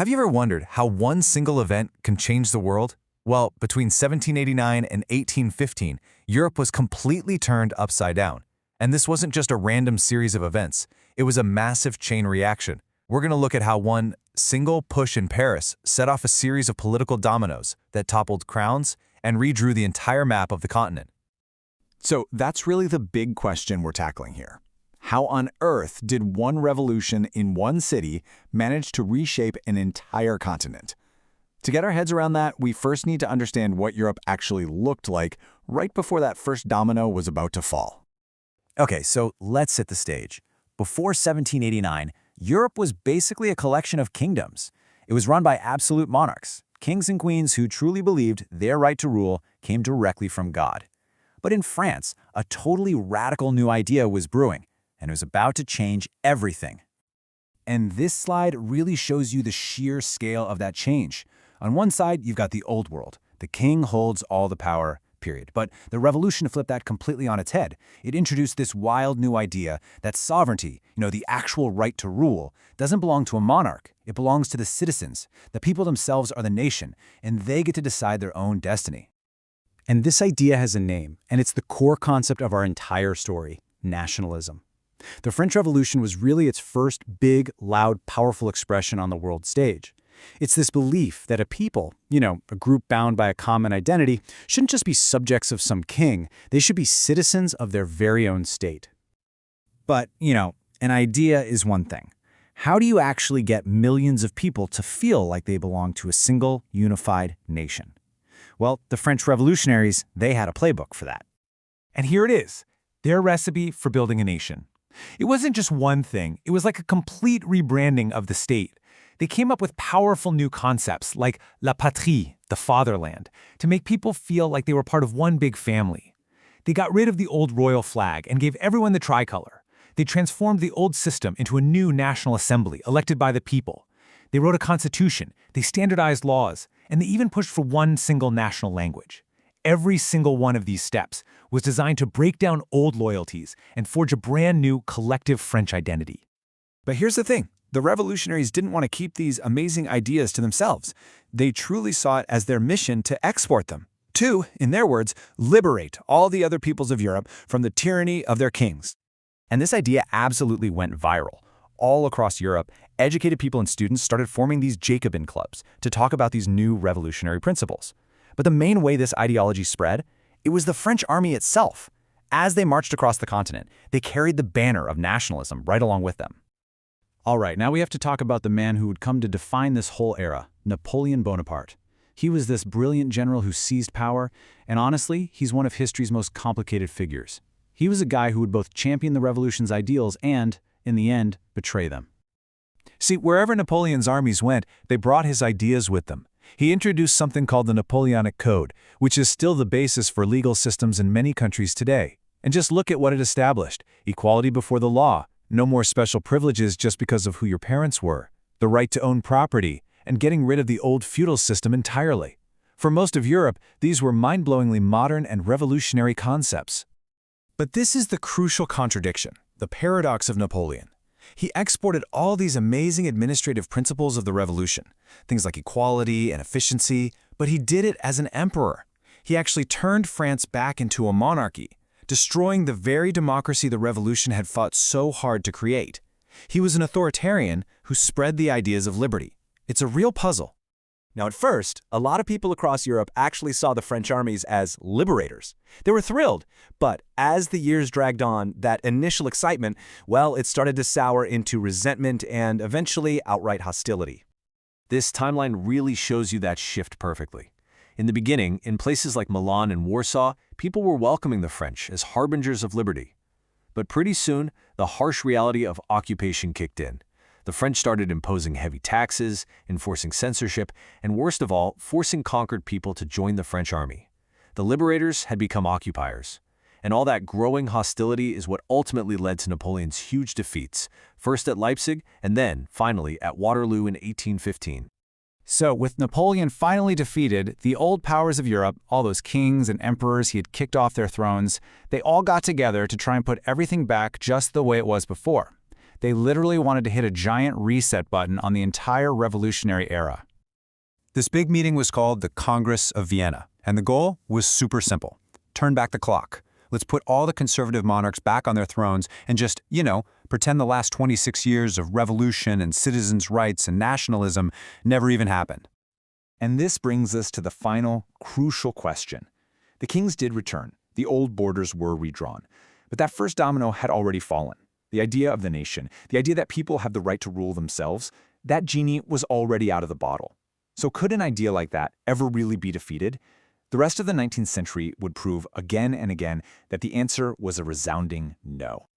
Have you ever wondered how one single event can change the world? Well, between 1789 and 1815, Europe was completely turned upside down. And this wasn't just a random series of events. It was a massive chain reaction. We're going to look at how one single push in Paris set off a series of political dominoes that toppled crowns and redrew the entire map of the continent. So that's really the big question we're tackling here. How on earth did one revolution in one city manage to reshape an entire continent? To get our heads around that, we first need to understand what Europe actually looked like right before that first domino was about to fall. Okay, so let's set the stage. Before 1789, Europe was basically a collection of kingdoms. It was run by absolute monarchs, kings and queens who truly believed their right to rule came directly from God. But in France, a totally radical new idea was brewing, and it was about to change everything. And this slide really shows you the sheer scale of that change. On one side, you've got the old world. The king holds all the power, period. But the revolution flipped that completely on its head. It introduced this wild new idea that sovereignty, the actual right to rule, doesn't belong to a monarch. It belongs to the citizens. The people themselves are the nation, and they get to decide their own destiny. And this idea has a name, and it's the core concept of our entire story: nationalism. The French Revolution was really its first big, loud, powerful expression on the world stage. It's this belief that a people, a group bound by a common identity, shouldn't just be subjects of some king. They should be citizens of their very own state. But, an idea is one thing. How do you actually get millions of people to feel like they belong to a single, unified nation? Well, the French revolutionaries, they had a playbook for that. And here it is, their recipe for building a nation. It wasn't just one thing, it was like a complete rebranding of the state. They came up with powerful new concepts like la patrie, the fatherland, to make people feel like they were part of one big family. They got rid of the old royal flag and gave everyone the tricolor. They transformed the old system into a new national assembly elected by the people. They wrote a constitution, they standardized laws, and they even pushed for one single national language. Every single one of these steps was designed to break down old loyalties and forge a brand new collective French identity. But here's the thing. The revolutionaries didn't want to keep these amazing ideas to themselves. They truly saw it as their mission to export them. To, in their words, liberate all the other peoples of Europe from the tyranny of their kings. And this idea absolutely went viral. All across Europe, educated people and students started forming these Jacobin clubs to talk about these new revolutionary principles. But the main way this ideology spread, it was the French army itself. As they marched across the continent, they carried the banner of nationalism right along with them. All right, now we have to talk about the man who would come to define this whole era, Napoleon Bonaparte. He was this brilliant general who seized power, and honestly, he's one of history's most complicated figures. He was a guy who would both champion the revolution's ideals and, in the end, betray them. See, wherever Napoleon's armies went, they brought his ideas with them. He introduced something called the Napoleonic Code, which is still the basis for legal systems in many countries today. And just look at what it established: equality before the law, no more special privileges just because of who your parents were, the right to own property, and getting rid of the old feudal system entirely. For most of Europe, these were mind-blowingly modern and revolutionary concepts. But this is the crucial contradiction, the paradox of Napoleon. He exported all these amazing administrative principles of the revolution, things like equality and efficiency, but he did it as an emperor. He actually turned France back into a monarchy, destroying the very democracy the revolution had fought so hard to create. He was an authoritarian who spread the ideas of liberty. It's a real puzzle. Now, at first, a lot of people across Europe actually saw the French armies as liberators. They were thrilled, but as the years dragged on, that initial excitement, well, it started to sour into resentment and eventually outright hostility. This timeline really shows you that shift perfectly. In the beginning, in places like Milan and Warsaw, people were welcoming the French as harbingers of liberty. But pretty soon, the harsh reality of occupation kicked in. The French started imposing heavy taxes, enforcing censorship, and worst of all, forcing conquered people to join the French army. The liberators had become occupiers. And all that growing hostility is what ultimately led to Napoleon's huge defeats, first at Leipzig and then, finally, at Waterloo in 1815. So, with Napoleon finally defeated, the old powers of Europe, all those kings and emperors he had kicked off their thrones, they all got together to try and put everything back just the way it was before. They literally wanted to hit a giant reset button on the entire revolutionary era. This big meeting was called the Congress of Vienna, and the goal was super simple. Turn back the clock. Let's put all the conservative monarchs back on their thrones and just, pretend the last 26 years of revolution and citizens' rights and nationalism never even happened. And this brings us to the final, crucial question. The kings did return. The old borders were redrawn. But that first domino had already fallen. The idea of the nation, the idea that people have the right to rule themselves, that genie was already out of the bottle. So could an idea like that ever really be defeated? The rest of the 19th century would prove again and again that the answer was a resounding no.